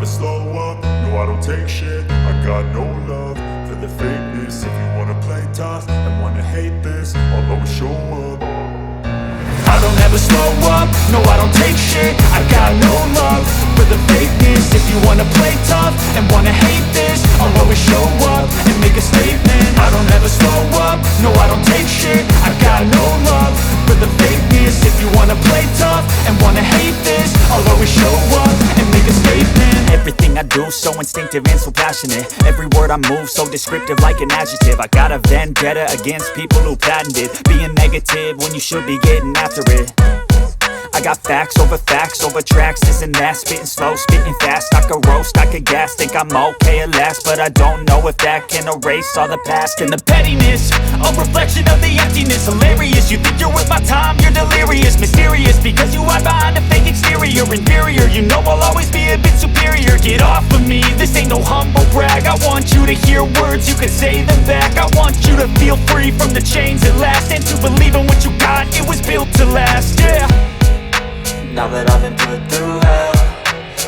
slow up, no I don't take shit. I got no love for the fakeness. If you wanna play tough and wanna hate this, I'll always show up. I don't ever slow up, no I don't take shit. I got no love for the fakeness. If you wanna play tough and wanna hate this, I'll always show up and make a statement. I don't ever slow up, no I don't take shit. I got no love for the fakeness. If you wanna play tough and wanna hate this, I'll always show up and make a statement. Everything I do so instinctive and so passionate. Every word I move so descriptive like an adjective. I got a vendetta against people who patented being negative when you should be getting after it. I got facts over tracks, this and that. Spitting slow, spitting fast, I could roast, I could gas. Think I'm okay at last, but I don't know if that can erase all the past. And the pettiness, a reflection of the emptiness. Hilarious, you think you're worth my time, you're delirious. Mysterious, because you hide behind a fake exterior. Inferior, you know I'll always be a bit superior. Get off of me, this ain't no humble brag. I want you to hear words, you can say them back. I want you to feel free from the chains at last, and to believe in what you got, it was built to last, yeah. Now that I've been put through hell,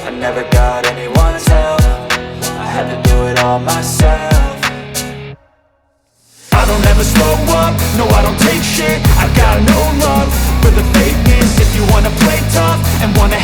I never got anyone's help. I had to do it all myself. I don't ever slow up, no I don't take shit. I got no love for the fakeness. If you wanna play tough and wanna